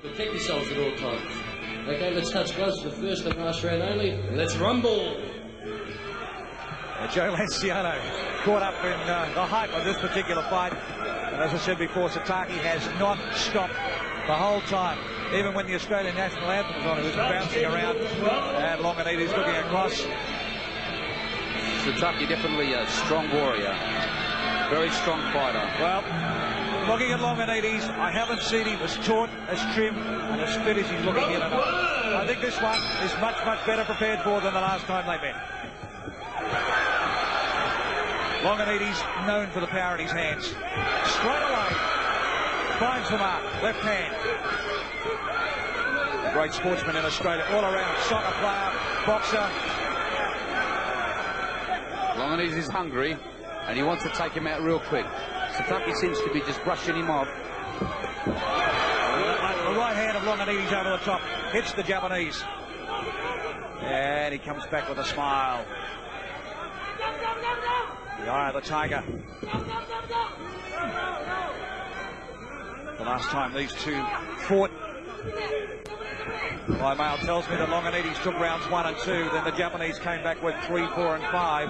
Protect yourselves at all times. Okay, let's touch gloves for the first and last round only. Let's rumble! Joe Lanciano caught up in the hype of this particular fight. And as I said before, Satake has not stopped the whole time. Even when the Australian national anthem was on, he was bouncing around. And Longanides looking across. Satake definitely a strong warrior. Very strong fighter. Well, looking at Longanides, I haven't seen him as taut, as trim, and as fit as he's looking in. I think this one is much, much better prepared for than the last time they met. Longanides known for the power in his hands. Straight away, finds the mark, left hand. Great sportsman in Australia, all around, soccer player, boxer. Longanides is hungry, and he wants to take him out real quick. Satake seems to be just brushing him off. The right hand of Longanides over the top, hits the Japanese. And he comes back with a smile. The eye of the tiger. The last time these two fought, my mail tells me that Longanides took rounds 1 and 2, then the Japanese came back with 3, 4 and 5.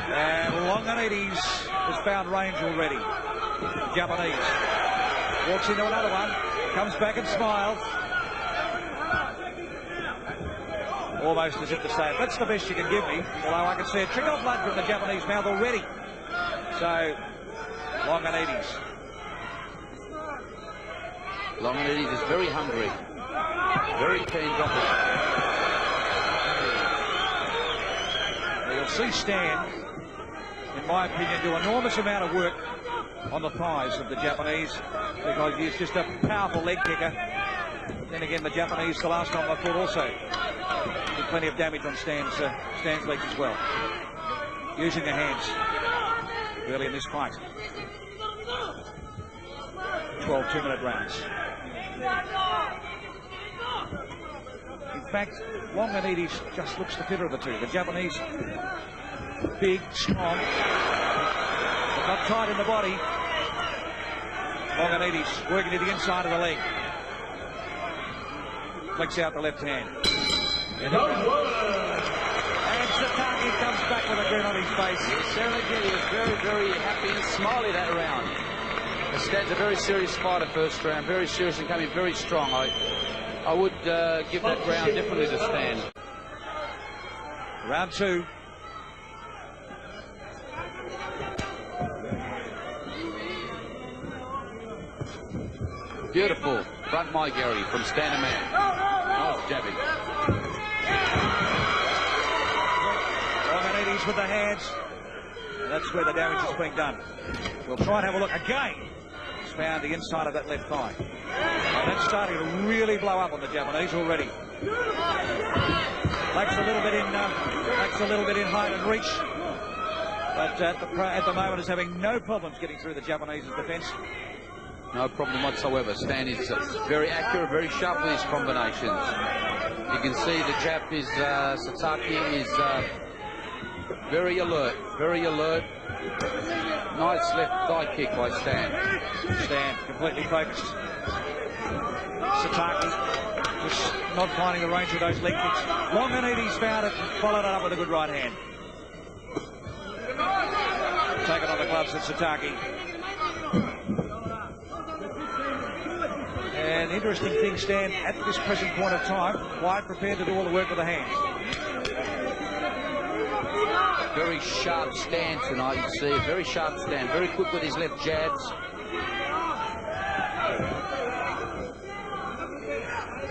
And Longanides has found range already. The Japanese walks into another one, comes back and smiles. Almost as if to say, that's the best you can give me. Although I can see a trickle of blood from the Japanese mouth already. So, Longanides. Longanides is very hungry. Very keen dropper. You'll see Stan, in my opinion, do an enormous amount of work on the thighs of the Japanese because he's just a powerful leg kicker. Then again, the Japanese, the last time I fought, also did plenty of damage on Stan's legs as well. Using the hands early in this fight. 12 2-minute rounds. In fact, Longanides just looks the fitter of the two. The Japanese, big, strong, but not tight in the body. Longanides working to the inside of the leg. Flicks out the left hand. And Satake comes back with a grin on his face. Certainly did. He was very, very happy and smiley that round. Stan's a very serious fighter first round, very serious and coming very strong. I would give that round definitely to Stan. Round 2. Beautiful front Maigari from Stan a man. Nice jabbing. Longanides with the hands. And that's where the damage is being done. We'll try and have a look again. He's found the inside of that left thigh. And that's starting to really blow up on the Japanese already. Lacks a little bit in height and reach. But at the moment is having no problems getting through the Japanese's defence. No problem whatsoever. Stan is very accurate, very sharp with his combinations. You can see the Jap is, Satake is very alert, very alert. Nice left thigh kick by Stan. Stan completely focused. Satake just not finding the range of those leg kicks. Longanides found it and followed it up with a good right hand. Taken on the gloves at Satake. An interesting thing, Stan, at this present point of time, quite prepared to do all the work with the hands. Very sharp Stan tonight, you see, a very sharp Stan, very quick with his left jabs.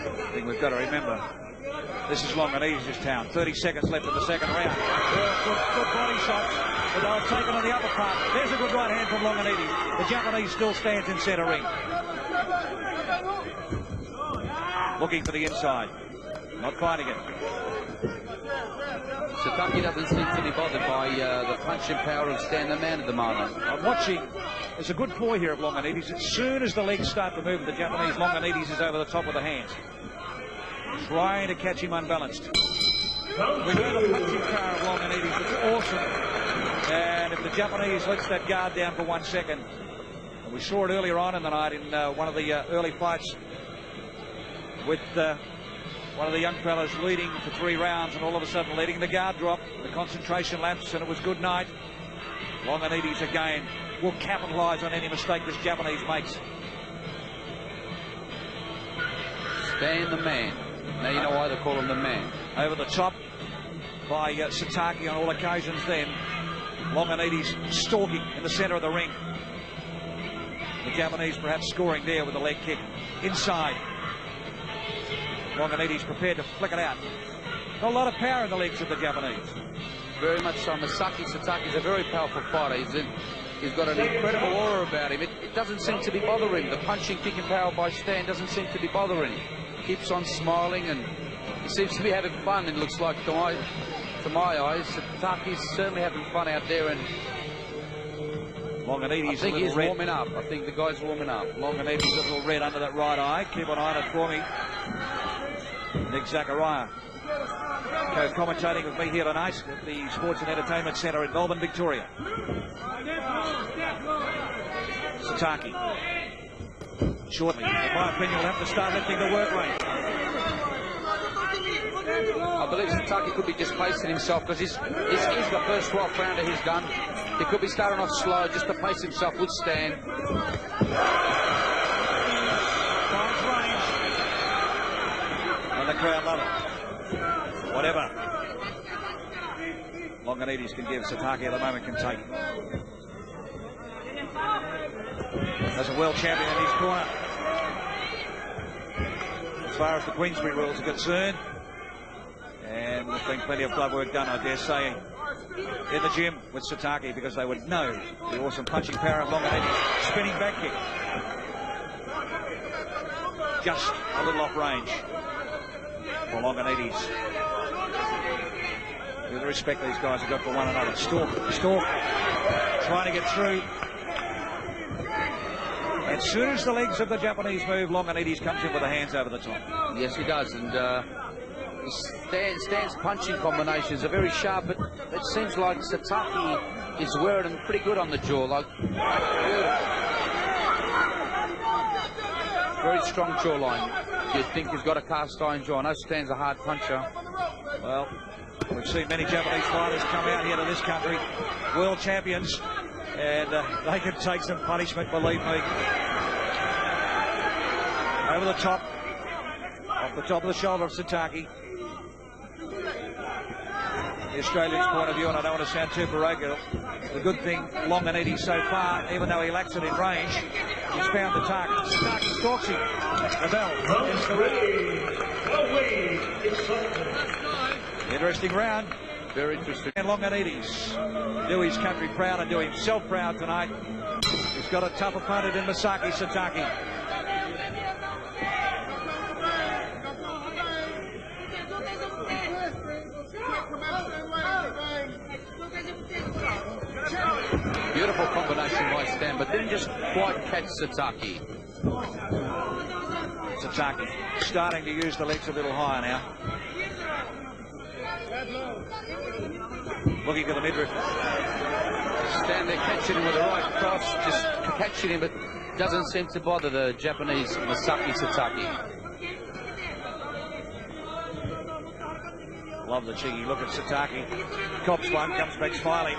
I think we've got to remember, this is Longanides' town. 30 seconds left in the second round. Good body shots, but they were taken on the upper part. There's a good right hand from Longanides. The Japanese still stands in centre ring. Looking for the inside. Not finding it. Satake doesn't seem to be bothered by the punching power of Stan the man at the moment. I'm watching. There's a good ploy here of Longanides. As soon as the legs start to move, the Japanese, Longanides is over the top with the hands. Trying to catch him unbalanced. We know the punching power of Longanides. It's awesome. And if the Japanese lets that guard down for 1 second, and we saw it earlier on in the night in one of the early fights, with one of the young fellas leading for 3 rounds and all of a sudden letting the guard drop, the concentration lapse, and it was good night. Longanides again will capitalise on any mistake this Japanese makes. Stan the man. Now you know why they call him the man. Over the top by Satake on all occasions then. Longanides stalking in the centre of the ring. The Japanese perhaps scoring there with a leg kick. Inside. Longanides prepared to flick it out. Not a lot of power in the legs of the Japanese. Very much so. Satake is a very powerful fighter. He's got an incredible aura about him. It doesn't seem to be bothering him. The punching, kicking power by Stan doesn't seem to be bothering him. Keeps on smiling and he seems to be having fun. It looks like to my eyes, Satake's certainly having fun out there. And Longanides, I think he's warming up. I think the guy's warming up. Longanides a little red under that right eye. Keep an eye on it for me. Nick Zachariah co-commentating with me here tonight at the Sports and Entertainment Centre in Melbourne, Victoria. Satake. Shortly, in my opinion, will have to start lifting the work rate. I believe Satake could be just pacing himself because he's the first 12th rounder he's done. He could be starting off slow just to pace himself with Stan. And the crowd love it. Whatever Longanides can give, Satake at the moment can take. There's a world champion in his corner. As far as the Queensbury rules are concerned, and there's been plenty of glove work done, I dare say, in the gym with Satake, because they would know the awesome punching power of Longanides. Spinning back kick. Just a little off range for Longanides. With the respect these guys have got for one another. Stalk, trying to get through. As soon as the legs of the Japanese move, Longanides comes in with the hands over the top. Yes, he does, and Stan's punching combinations are very sharp, but it seems like Satake is wearing them pretty good on the jaw. Like, very strong jawline. You'd think he's got a cast iron jaw. I know Stan's a hard puncher. Well, we've seen many Japanese fighters come out here to this country, world champions, and they can take some punishment, believe me. Over the top, off the top of the shoulder of Satake. The Australian's point of view, and I don't want to sound too parochial, the good thing, Longanides so far, even though he lacks it in range, he's found the target. Satake stalks him. The bell is the interesting round. Very interesting. And Longanides do his country proud and do himself proud tonight. He's got a tough opponent in Masaki Satake. Beautiful combination by Stan, but didn't just quite catch Satake. Satake starting to use the legs a little higher now. Looking at the midriff. Stan there catching him with the right cross, just catching him, but doesn't seem to bother the Japanese Masaki Satake. Love the cheeky look at Satake. Cops one, comes back smiling.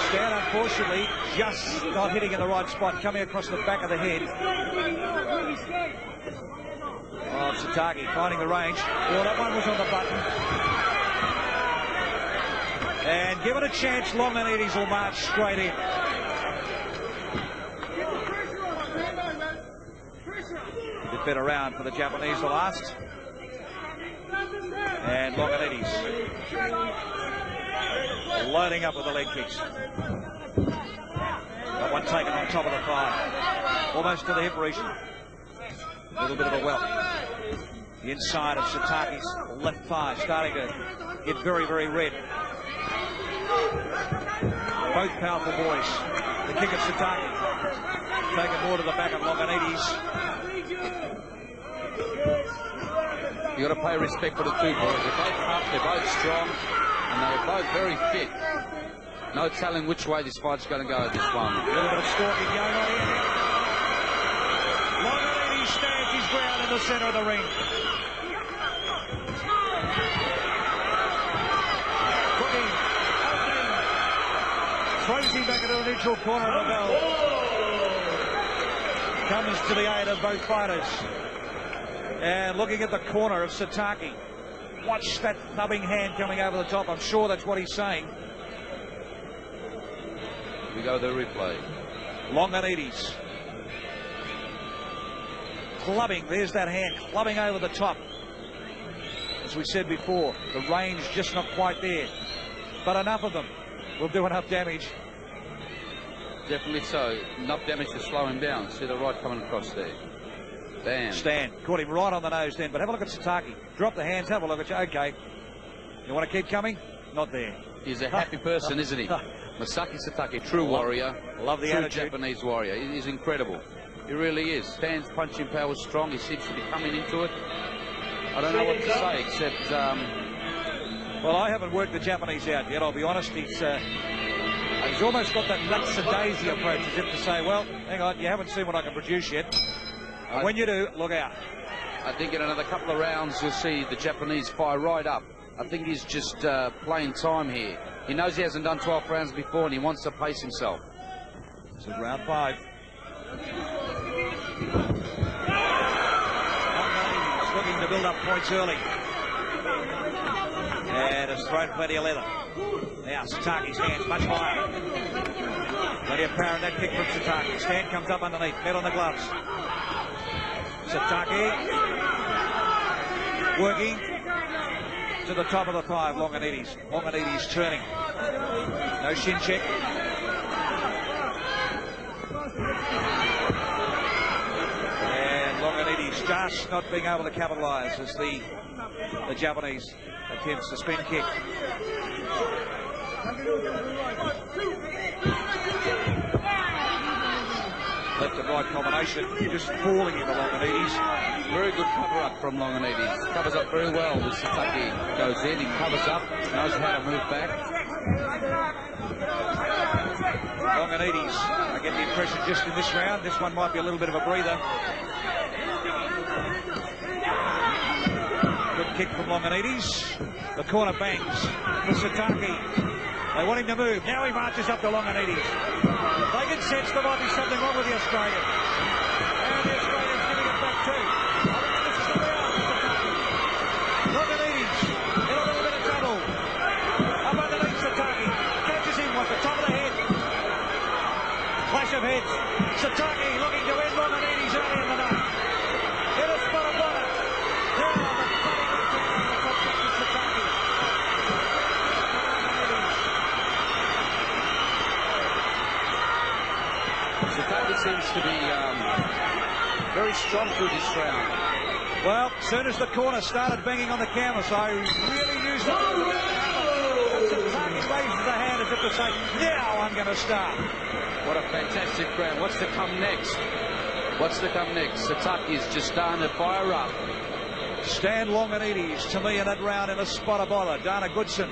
Stan, unfortunately, just not hitting in the right spot, coming across the back of the head. Oh, Satake finding the range. Well, that one was on the button. And given a chance, Longanides will march straight in. A bit better round for the Japanese, the last. And Longanides loading up with the leg kicks. Got one taken on top of the thigh. Almost to the hip region. A little bit of a welt. The inside of Satake's left thigh starting to get very, very red. Both powerful boys. The kick of Satake taken more to the back of Longanides. You got to pay respect for the two boys. They're both tough, they're both strong, and they're both very fit. No telling which way this fight's going to go, this one. A little bit of stalking going on here. Longanides the center of the ring. Cooking, opening, throws him back into the neutral corner of the bell. Comes to the aid of both fighters. And looking at the corner of Satake. Watch that thubbing hand coming over the top. I'm sure that's what he's saying. Here we go, the replay. Longanides. Clubbing, there's that hand, clubbing over the top. As we said before, the range just not quite there. But enough of them will do enough damage. Definitely so. Enough damage to slow him down. See the right coming across there. Bam. Stand. Caught him right on the nose then. But have a look at Satake. Drop the hands, have a look at you. Okay. You want to keep coming? Not there. He's a happy person, isn't he? Masaki Satake, true warrior. Love the true attitude. Japanese warrior. He's incredible. He really is. Stands, punching power strong. He seems to be coming into it. I don't know what to say except... Well, I haven't worked the Japanese out yet, I'll be honest. He's almost got that lackadaisy approach, as if to say, well, hang on, you haven't seen what I can produce yet. And when you do, look out. I think in another couple of rounds you'll see the Japanese fire right up. I think he's just playing time here. He knows he hasn't done 12 rounds before and he wants to pace himself. This is round 5. He's looking to build up points early. And has thrown plenty of leather. Now Satake's hands much higher. Plenty of power in that kick from Satake. Stand comes up underneath, net on the gloves. Satake working to the top of the 5, Longanides. Longanides turning. No shin check. And Longanides just not being able to capitalise as the Japanese attempts the spin kick. Left and right combination, just falling into Longanides. Very good cover-up from Longanides. Covers up very well with Satake. Goes in, he covers up, knows how to move back. Longanides, I get the impression just in this round, this one might be a little bit of a breather. Good kick from Longanides. The corner bangs for Satake. They want him to move. Now he marches up to Longanides. They can sense there might be something wrong with the Australian. And the Australian's giving it back too. I think this is the round for Satake. Longanides in a little bit of trouble. Up underneath Satake. Catches him with the top of the head. Clash of heads. Satake looking to end Longanides early in the night. In a spot of water. Now the cutting return on the top of Satake. Satake seems to be very strong through this round. Well, as soon as the corner started banging on the canvas, I really used it. Satake raises the hand as if to say, now I'm going to start. What a fantastic round. What's to come next? What's to come next? Satake is just starting to fire up. Stan Longanides, to me, in that round in a spot of bother. Dana Goodson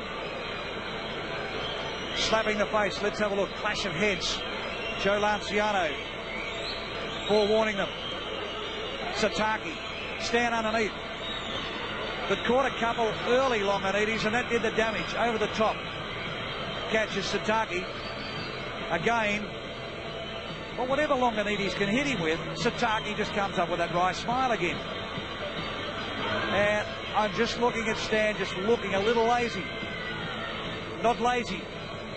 slapping the face. Let's have a look. Clash of heads. Joe Lanciano forewarning them. Satake, stand underneath. The caught a couple early, Longanides, and that did the damage. Over the top. Catches Satake. Again, well, whatever Longanides can hit him with, Satake just comes up with that wry smile again. And I'm just looking at Stan, just looking a little lazy. Not lazy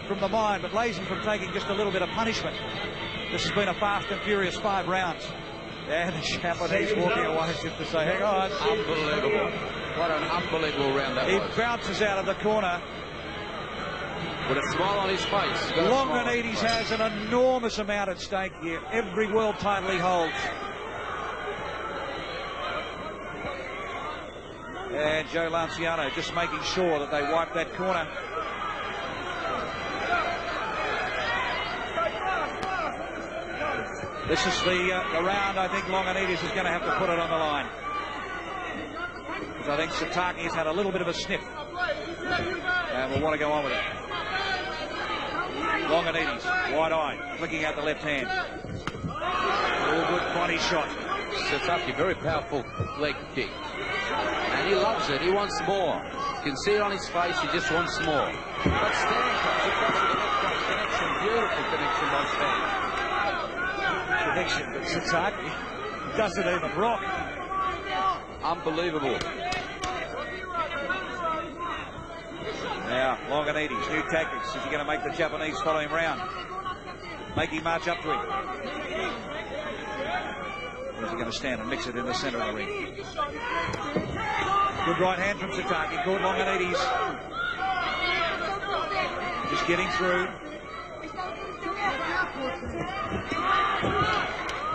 from the mind, but lazy from taking just a little bit of punishment. This has been a fast and furious 5 rounds. And the Japanese walking away as if to say, hang on. Unbelievable. What an unbelievable round that was. He bounces out of the corner. With a smile on his face. Longanides has an enormous amount at stake here. Every world title he holds. And Joe Lanciano just making sure that they wipe that corner. This is the round I think Longanides is going to have to put it on the line. Because I think Satake has had a little bit of a sniff. And will want to go on with it. Longanides, wide-eyed, flicking out the left hand. All good body shot. Satake, very powerful leg kick. And he loves it. He wants more. You can see it on his face. He just wants more. But Stan comes across with the left cross connection. Beautiful connection by Stan. Connection, but Satake doesn't even rock. Unbelievable. Now, Longanides, new tactics. Is he going to make the Japanese follow him round? Make him march up to him? Or is he going to stand and mix it in the centre of the ring? Good right hand from Satake. Good Longanides. Just getting through.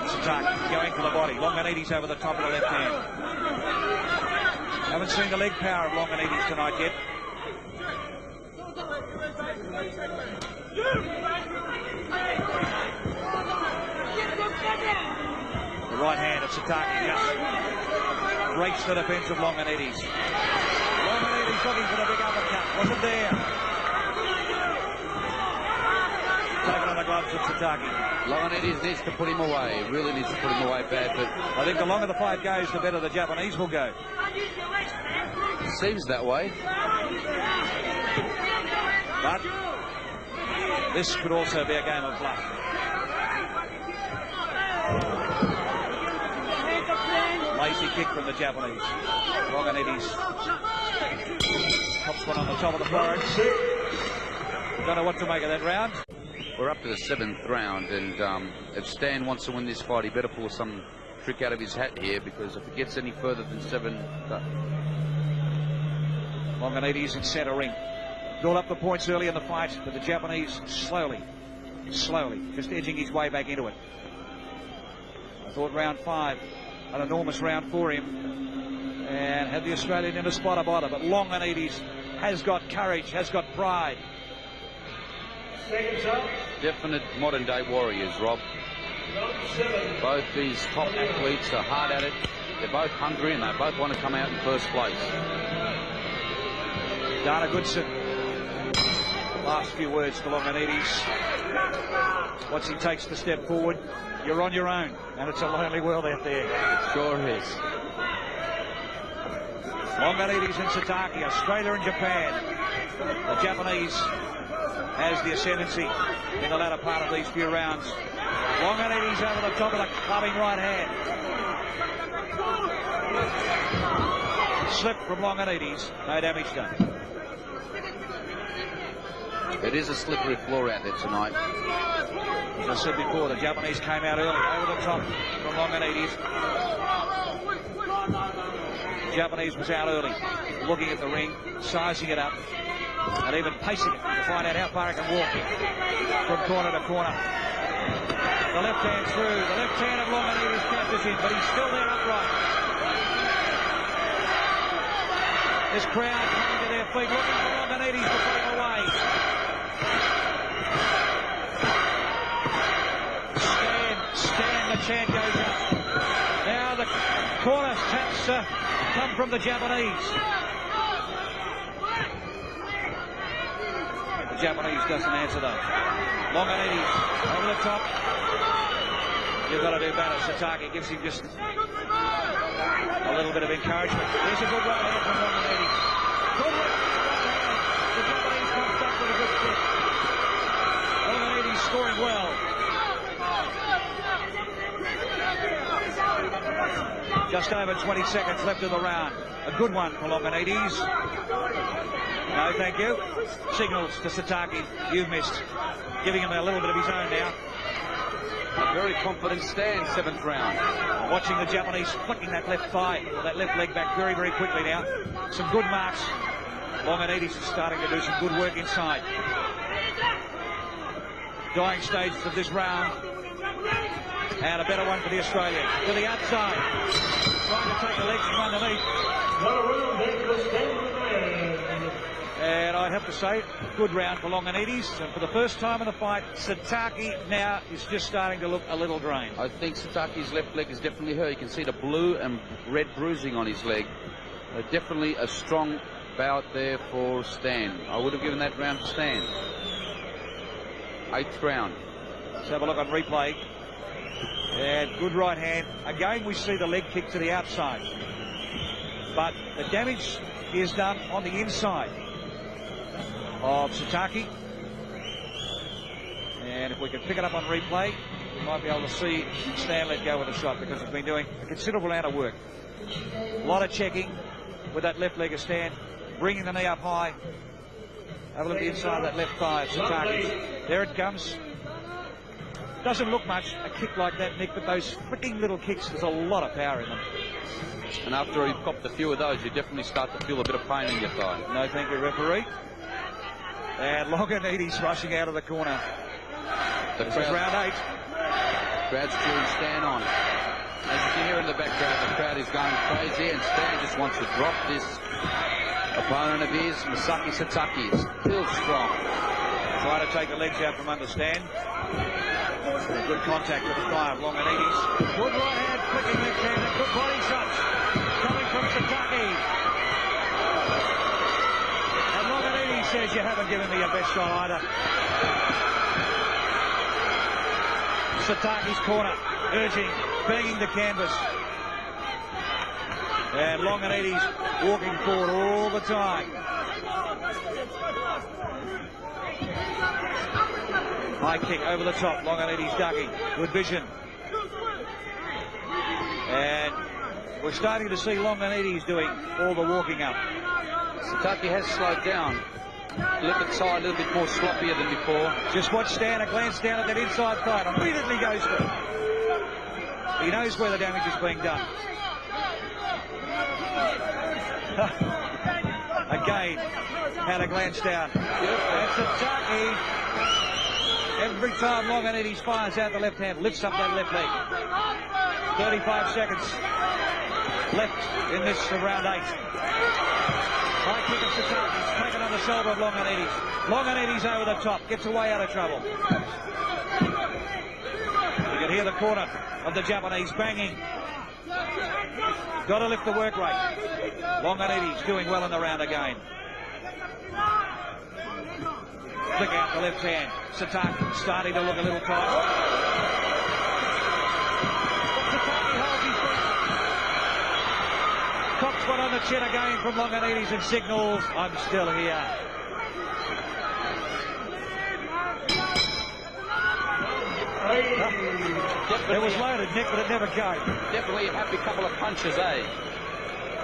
Satake going for the body. Longanides over the top of the left hand. Haven't seen the leg power of Longanides tonight yet. The right hand of Satake just breaks the defence of Longanides. Longanides looking for the big uppercut. Wasn't there. Taken on the gloves of Satake. Longanides needs to put him away. He really needs to put him away bad, but I think the longer the fight goes, the better the Japanese will go. Seems that way. But this could also be a game of bluff. Lazy kick from the Japanese. Longanides pops one on the top of the forehead. Don't know what to make of that round. We're up to the 7th round, and if Stan wants to win this fight, he better pull some trick out of his hat here, because if it gets any further than 7... Longanides in centre ring. Built up the points early in the fight, but the Japanese slowly, just edging his way back into it. I thought round 5, an enormous round for him, and had the Australian in a spot of honour, but Longanides has got courage, has got pride. Definite modern-day warriors, Rob. Both these top athletes are hard at it. They're both hungry, and they both want to come out in first place. Dana Goodson. Last few words to Longanides. Once he takes the step forward, you're on your own, and it's a lonely world out there. Sure is. Longanides and Satake, Australia and Japan. The Japanese has the ascendancy in the latter part of these few rounds. Longanides over the top of the clubbing right hand. Slip from Longanides, no damage done. It is a slippery floor out there tonight. As I said before, the Japanese came out early, over the top from Longanides. The Japanese was out early, looking at the ring, sizing it up, and even pacing it to find out how far it can walk from corner to corner. The left hand through, the left hand of Longanides catches him, but he's still there upright. This crowd coming to their feet, looking for Longanides to put him away. Stan, the chant goes up. Now the corner taps come from the Japanese. The Japanese doesn't answer those. Longanides over the top. You've got to do better. Satake gives him just a little bit of encouragement. There's a good right hand from Longanides. Good right hand. The Japanese comes back with a good kick. Longanides scoring well. Just over 20 seconds left of the round. A good one for Longanides. No, thank you. Signals to Satake. You've missed. Giving him a little bit of his own now. A very confident Stan, 7th round. Watching the Japanese flicking that left thigh, or that left leg back very, very quickly now. Some good marks. Longanides is starting to do some good work inside. Dying stages of this round. And a better one for the Australian. To the outside. Trying to take the legs from underneath. And I'd have to say, good round for Longanides. And for the first time in the fight, Satake now is just starting to look a little drained. I think Satake's left leg is definitely hurt. You can see the blue and red bruising on his leg. Definitely a strong bout there for Stan. I would have given that round to Stan. 8th round. Let's have a look on replay. And good right hand. Again, we see the leg kick to the outside. But the damage is done on the inside of Satake. And if we can pick it up on replay, we might be able to see Stan let go with a shot, because he's been doing a considerable amount of work. A lot of checking with that left leg of Stan, bringing the knee up high. Have a look at the inside of that left thigh of Satake. There it comes. Doesn't look much, a kick like that, Nick, but those freaking little kicks, there's a lot of power in them. And after you've copped a few of those, you definitely start to feel a bit of pain in your thigh. No, thank you, referee. And Longanides rushing out of the corner. This is round 8. Crowd's cheering Stan on. As you can hear in the background, the crowd is going crazy, and Stan just wants to drop this opponent of his, Masaki Satake. Still strong. Try to take the legs out from under Stan. Good contact with the thigh of Longanides. Good right hand, flicking left hand, and good body shots coming from Satake. And Longanides says, you haven't given me your best shot either. Satake's corner, urging, banging the canvas. And Longanides walking forward all the time. High kick over the top, Longanides ducking, good vision. And we're starting to see Longanides doing all the walking up. Satake has slowed down. A little bit tight, a little bit more sloppier than before. Just watch Stan, a glance down at that inside thigh, and immediately goes for it. He knows where the damage is being done. Again, had a glance down. And Satake, every time Longanides fires out the left hand, lifts up that left leg. 35 seconds left in this round 8. High kick of Satake, taken on the shoulder of Longanides. Longanides over the top, gets away out of trouble. You can hear the corner of the Japanese banging. Got to lift the work rate. Longanides doing well in the round again. Flick out the left hand. Satake starting to look a little tight. Satake holds his breath. Cops one on the chin again from Longanides and signals, I'm still here. It was loaded, Nick, but it never came. Definitely a happy couple of punches, eh?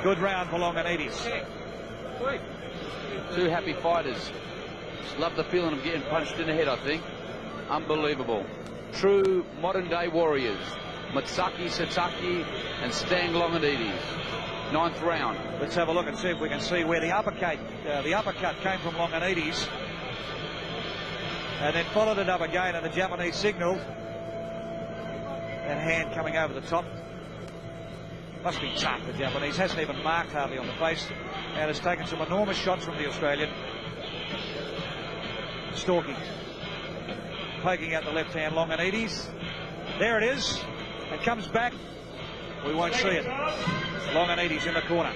Good round for Longanides. Two happy fighters. Just love the feeling of getting punched in the head, I think. Unbelievable. True modern-day warriors. Masaki Satake and Stan Longanides. 9th round. Let's have a look and see if we can see where the uppercut came from Longanides. And then followed it up again, and the Japanese signaled. That hand coming over the top. Must be tough, the Japanese. Hasn't even marked hardly on the face. And has taken some enormous shots from the Australian. Stalking. Poking out the left hand, Longanides. There it is. It comes back. We won't see it. Longanides in the corner.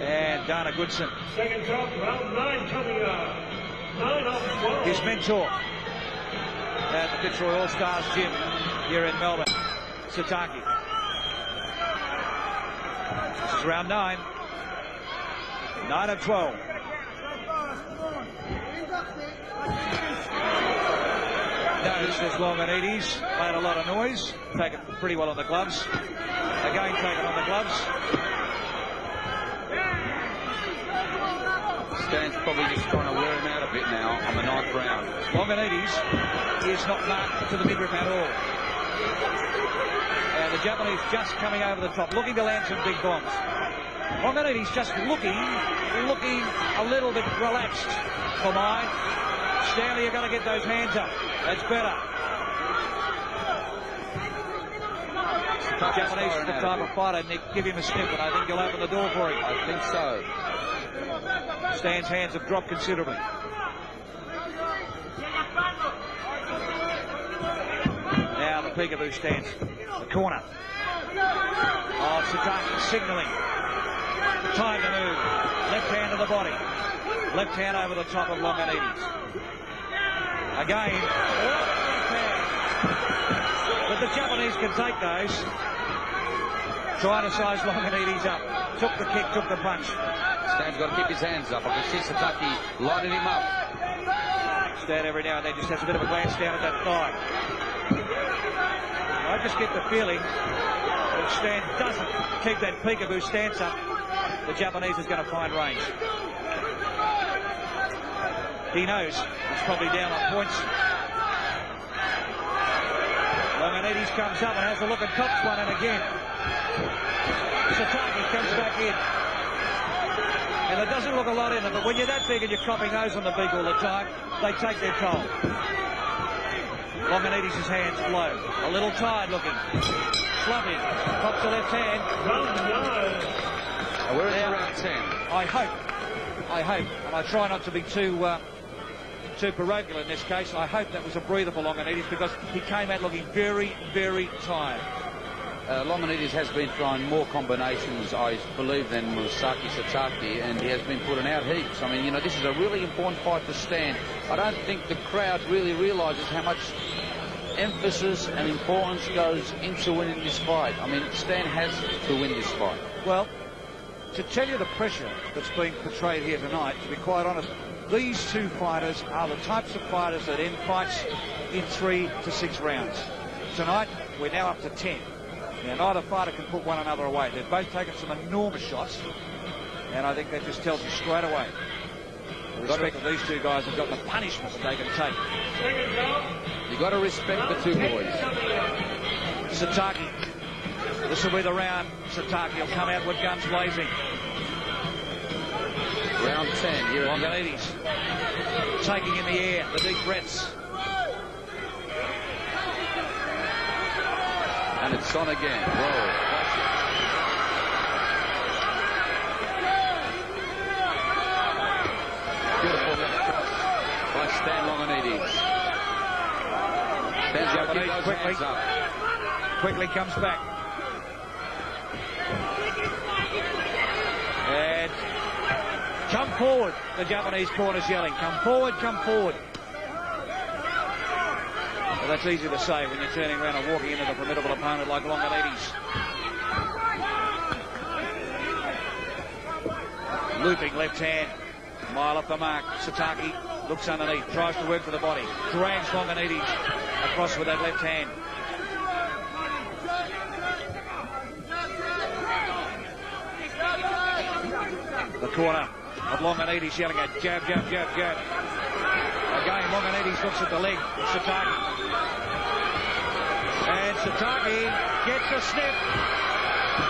And Dana Goodson. Second top, round 9 coming up. 9 off 12. His mentor at the Fitzroy All-Stars gym here in Melbourne. Satake. This is round 9. 9 of 12. Notice this Longanides made a lot of noise. Taken pretty well on the gloves. Again taken on the gloves. Stan's probably just trying to wear him out a bit now on the 9th round. Longanides is not marked to the midriff at all. And the Japanese just coming over the top, looking to land some big bombs. Longanides just looking a little bit relaxed for mine. Stanley, you've got to get those hands up. That's better. Japanese is the type of fighter, Nick. Give him a sniff, and I think you'll open the door for him. I think so. Stan's hands have dropped considerably. Now the peekaboo stands. The corner. Oh, Satake signalling. Time to move. Left hand to the body. Left hand over the top of Longanides. Again. The but the Japanese can take those. Trying to size Longanides up. Took the kick, took the punch. Stan's got to keep his hands up. I can see Satake lighting him up. Stan every now and then just has a bit of a glance down at that thigh. I just get the feeling that if Stan doesn't keep that peekaboo stance up, the Japanese is going to find range. He knows he's probably down on points. Longanides comes up and has a look and cops one, and again Satake comes back in. And there doesn't look a lot in them, but when you're that big and you're copping those on the beak all the time, they take their toll. Longanides' hands low. A little tired looking. Slumping. Pops the left hand. We're in round 10. I hope, and I try not to be too parochial in this case, I hope that was a breather for Longanides, because he came out looking very, very tired. Longanides has been throwing more combinations, I believe, than Musaki Satake, and he has been putting out heaps. I mean, you know, this is a really important fight for Stan. I don't think the crowd really realises how much emphasis and importance goes into winning this fight. I mean, Stan has to win this fight. Well, to tell you the pressure that's being portrayed here tonight, to be quite honest, these two fighters are the types of fighters that end fights in 3 to 6 rounds. Tonight, we're now up to 10. Now, neither fighter can put one another away. They've both taken some enormous shots, and I think that just tells you straight away the respect that these two guys have got, the punishment that they can take. You've got to respect the two boys. Satake. This will be the round. Satake will come out with guns blazing. Round 10 here. Longanides taking in the air, the deep breaths. And it's on again. Whoa. Beautiful left cross by Stan Longanides. Stan's got to keep those hands up. Quickly comes back. And come forward, the Japanese corner's yelling. Come forward, come forward. Well, that's easy to say when you're turning around and walking into the formidable opponent like Longanides. Looping left hand, mile off the mark. Satake looks underneath, tries to work for the body, drags Longanides across with that left hand. The corner of Longanides yelling at jab, jab, jab, jab. Again, Longanides looks at the leg, Satake. And Satake gets a sniff.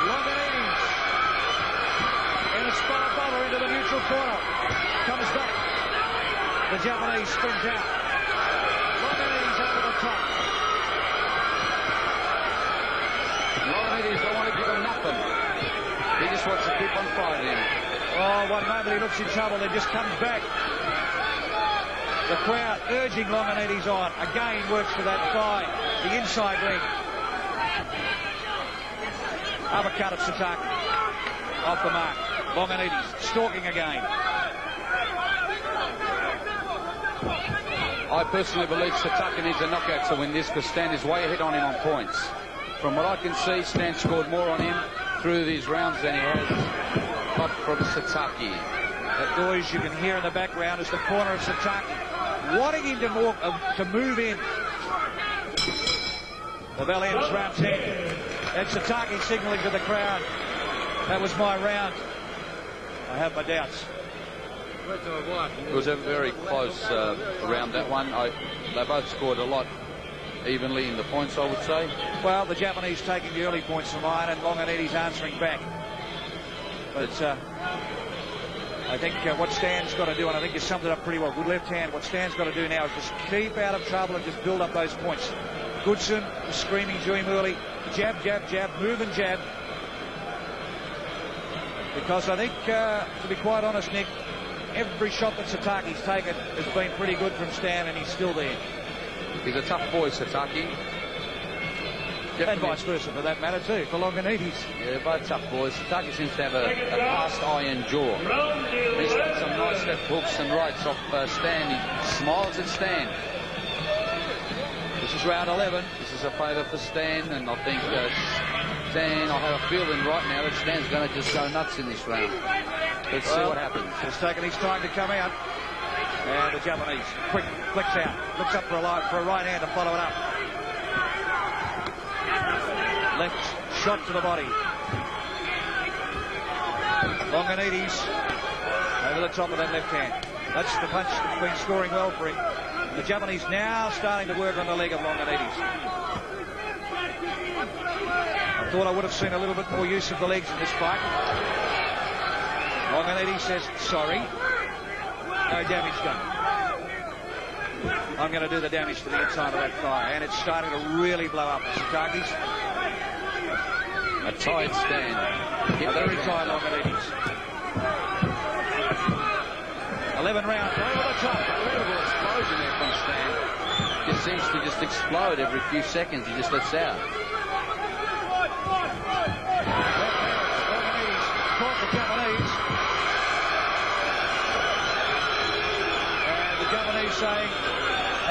Longanides in a spot of bother into the neutral corner. Comes back. The Japanese sprint out. Longanides over the top. Longanides don't want to give him nothing. He just wants to keep on fighting. Oh, one moment he looks in trouble, then just comes back. The crowd urging Longanides on. Again works for that thigh, the inside leg. Uppercut of Satake. Off the mark. Longanides stalking again. I personally believe Satake needs a knockout to win this, because Stan is way ahead on him on points. From what I can see, Stan scored more on him through these rounds than he has got from Satake. That noise you can hear in the background is the corner of Satake, wanting him to move in. The bell ends round 10. And Satake signalling to the crowd, that was my round. I have my doubts. It was a very close round, that one. They both scored a lot evenly in the points, I would say. Well, the Japanese taking the early points from mine, and Longanides answering back. But I think what Stan's got to do, and I think you summed it up pretty well, good left hand, what Stan's got to do now is just keep out of trouble and just build up those points. Goodson was screaming to him early, jab, jab, jab, move and jab. Because I think, to be quite honest, Nick, every shot that Satake's taken has been pretty good from Stan, and he's still there. He's a tough boy, Satake. And vice versa, for that matter, too, for Longanides. Yeah, both tough boys. Satake seems to have a fast iron jaw. He's got some nice left hooks and rights off Stan. He smiles at Stan. This is round 11. This is a favour for Stan, and I think Stan, I have a feeling right now that Stan's going to just go nuts in this round. Let's see what happens. He's taken his time to come out. And the Japanese quick flicks out. Looks up for a right hand to follow it up. Left shot to the body. Longanides over the top of that left hand. That's the punch that's been scoring well for him. The Japanese now starting to work on the leg of Longanides. I thought I would have seen a little bit more use of the legs in this fight. Longanides says, sorry. No damage done. I'm going to do the damage to the inside of that thigh. And it's starting to really blow up. Satake's. A tight stand. A very tight Longanides. 11 rounds over the top. Incredible explosion there from Stan. Just seems to just explode every few seconds. He just lets out. Longanides caught the Japanese. And the Japanese saying,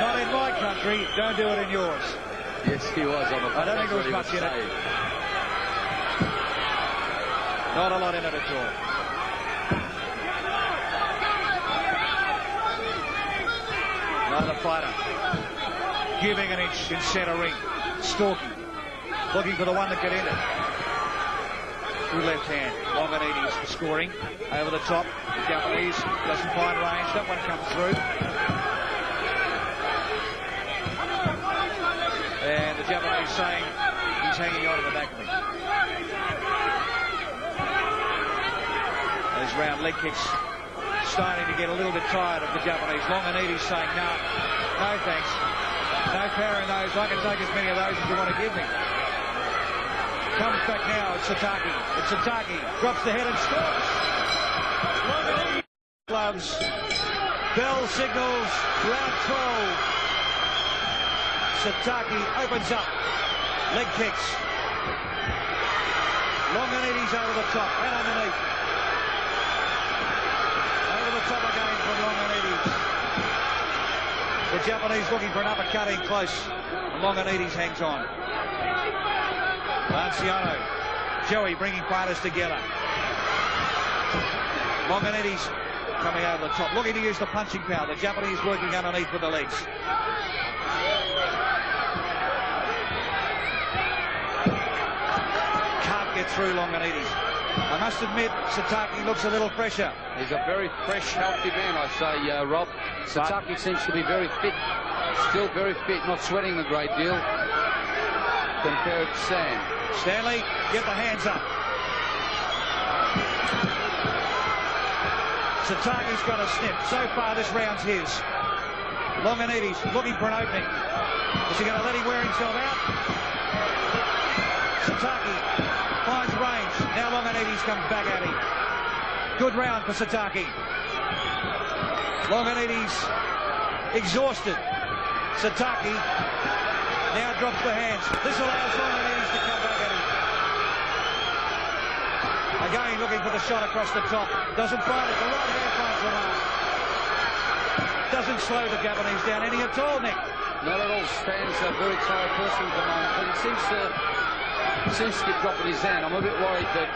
not in my country, don't do it in yours. Yes, he was on the I don't think there was much in it. Not a lot in it at all. Another fighter giving an inch in centre ring, stalking, looking for the one that get in it. Through left hand, Longanides scoring over the top. The Japanese doesn't find range. That one comes through. And the Japanese saying he's hanging on to the back of me. Those round leg kicks starting to get a little bit tired of the Japanese. Longanides saying, no thanks. No power in those. I can take as many of those as you want to give me. Comes back now, it's Satake. It's Satake. Drops the head and scores. Longanides gloves. Bell signals. Round 12. Satake opens up. Leg kicks. Longanides over the top and underneath. Over the top again from Longanides. The Japanese looking for an uppercut in close. Longanides hangs on. Marciano. Joey bringing fighters together. Longanides coming over the top. Looking to use the punching power. The Japanese working underneath with the legs. Get through Longanides. I must admit, Satake looks a little fresher. He's a very fresh, healthy man, I say, Rob. Satake seems to be very fit, still very fit, not sweating a great deal compared to Stan. Stanley, get the hands up. Satake's got a snip. So far, this round's his. Longanides looking for an opening. Is he going to let him wear himself out? Satake finds range. Now Longanides comes back at him. Good round for Satake. Longanides exhausted. Satake now drops the hands. This allows Longanides to come back at him. Again looking for the shot across the top. Doesn't find it. The right hand finds the mark. Doesn't slow the Japanese down any at all, Nick. Not at all. Stan's a very tired person at the moment, but he seems to keep dropping his hand. I'm a bit worried that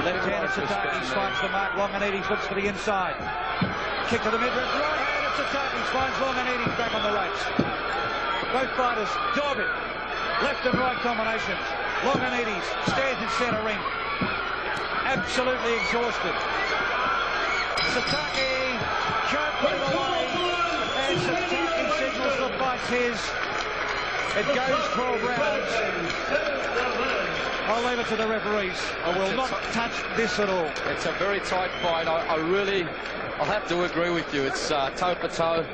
left-handed Satake finds the mark. Longanides looks for the inside. Kick to the mid-range. Right-handed Satake finds Longanides back on the ropes. Both fighters dog it. Left and right combinations. Longanides stands in centre ring. Absolutely exhausted. Satake can't put it away. And Satake signals the fight's his. It goes 12 rounds. I'll leave it to the referees. I will not touch this at all. It's a very tight fight. I'll have to agree with you. It's toe for toe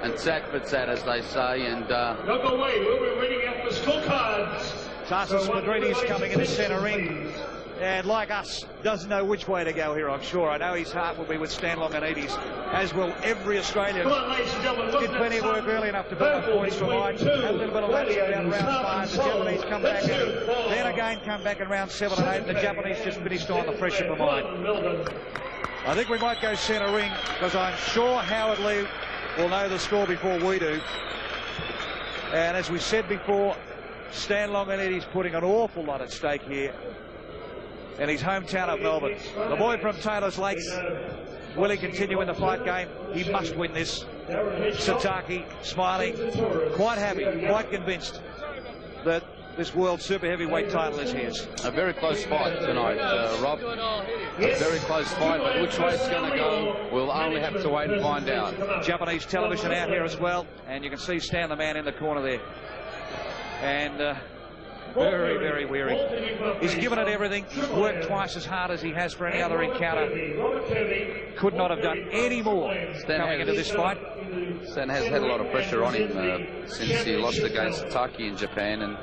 and tat for tat, as they say. And Don't go away. We'll be reading out the scorecards. Tarsus Madrides coming into centre ring. And like us, doesn't know which way to go here, I'm sure. I know his heart will be with Stan Longanides, as will every Australian. Come on, ladies and gentlemen. Did plenty of work early enough to put up points from line. Had a little bit of lapse around round 5. The Japanese come back in. Then again come back in round 7 and 8. The Japanese just finished on the pressure from line. I think we might go centre ring, because I'm sure Howard Lee will know the score before we do. And as we said before, Stan Longinides putting an awful lot at stake here in his hometown of Melbourne. The boy from Taylor's Lakes, will he continue in the fight game? He must win this. Satake smiling, quite happy, quite convinced that this world super heavyweight title is his. A very close fight tonight, Rob. A very close fight, but which way it's going to go, we'll only have to wait and find out. Japanese television out here as well, and you can see Stan the man in the corner there. And very, very weary. He's given it everything. He's worked twice as hard as he has for any other encounter. Could not have done any more coming into this fight. Stan has had a lot of pressure on him since he lost against Satake in Japan. And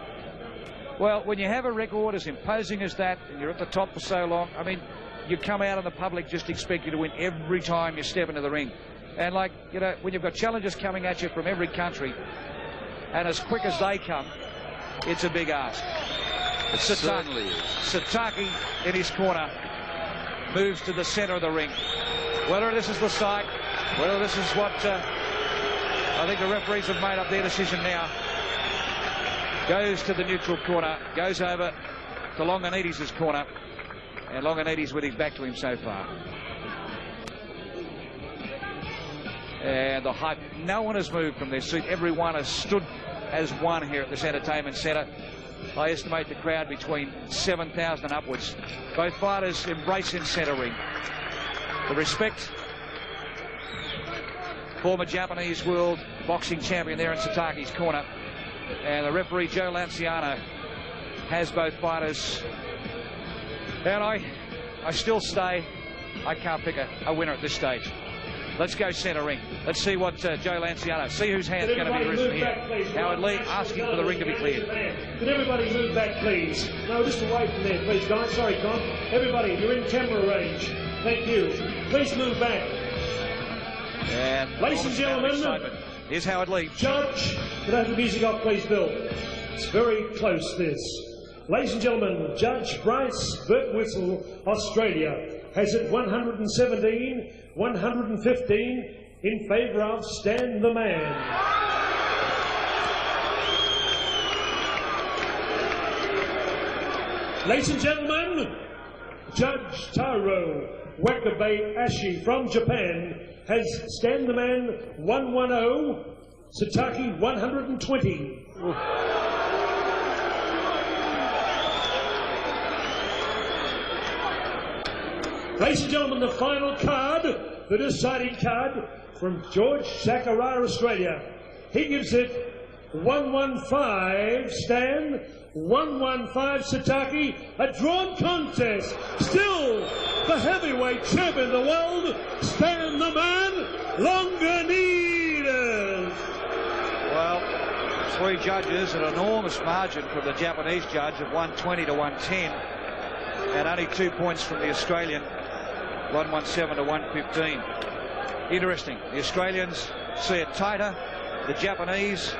well, when you have a record as imposing as that, and you're at the top for so long, I mean, you come out and the public just expect you to win every time you step into the ring. And like, you know, when you've got challenges coming at you from every country, and as quick as they come, it's a big ask. It certainly is. Satake in his corner moves to the center of the ring. Whether this is the side, whether this is what I think the referees have made up their decision now. Goes to the neutral corner, goes over to Longinides' corner, and Longinides with his back to him so far. And the hype, no one has moved from their seat. Everyone has stood as one here at this entertainment centre. I estimate the crowd between 7,000 upwards. Both fighters embrace in centre ring. The respect. Former Japanese world boxing champion there in Satake's corner. And the referee, Joe Lanciano, has both fighters. And I still stay. I can't pick a winner at this stage. Let's go centre ring. Let's see what Joe Lanciano, see whose hand's going to be risen here. Howard Lee asking for the ring to be cleared. Can everybody move back, please? No, just away from there, please, guys. Sorry, Con. Everybody, you're in camera range. Thank you. Please move back. And ladies and gentlemen, here's Howard Lee. Judge, could I have the music off, please, Bill? It's very close, this. Ladies and gentlemen, Judge Bryce Birtwistle, Australia, has it 117, 115 in favour of Stan the Man. Ladies and gentlemen, Judge Taro Wakabayashi from Japan has Stan the Man 110, Satake 120. Ladies and gentlemen, the final card, the deciding card from George Zachariah, Australia. He gives it 115 Stan, 115 Satake, a drawn contest. Still the heavyweight champion of the world, Stan the Man Longinides. Well, three judges, an enormous margin from the Japanese judge of 120 to 110, and only 2 points from the Australian, 117 to 115. Interesting. The Australians see it tighter. The Japanese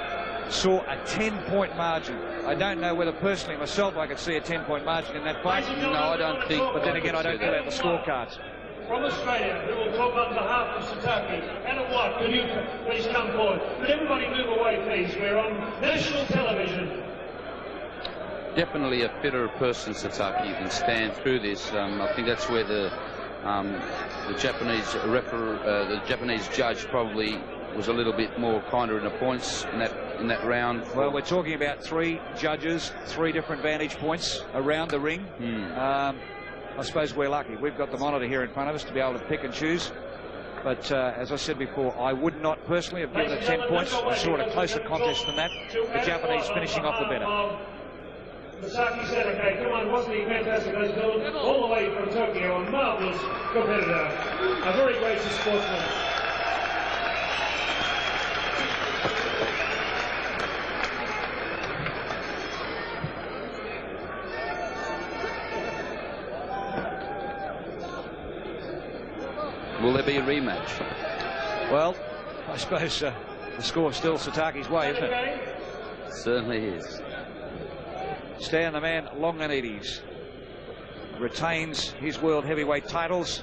saw a 10-point margin. I don't know whether personally myself I could see a 10-point margin in that fight. No, I don't think. But then again, I don't fill out the scorecards. From Australia, who will talk on behalf of Satake. Anna Watt, could you please come forward? Could everybody move away, please? We're on national television. Definitely a fitter person, Satake, than Stan through this. I think that's where the Japanese judge probably was a little bit more kinder in the points in that round. Well, we're talking about three judges, three different vantage points around the ring. I suppose we're lucky. We've got the monitor here in front of us to be able to pick and choose. But as I said before, I would not personally have given it 10 points. I saw it a closer contest than that. The Japanese finishing off the better. Masaki said, okay, come on, wasn't he fantastic? All the way from Tokyo, a marvellous competitor, a very gracious sportsman. Will there be a rematch? Well, I suppose the score's still Satake's way, isn't it? It certainly is. Stan the Man Longinides retains his world heavyweight titles.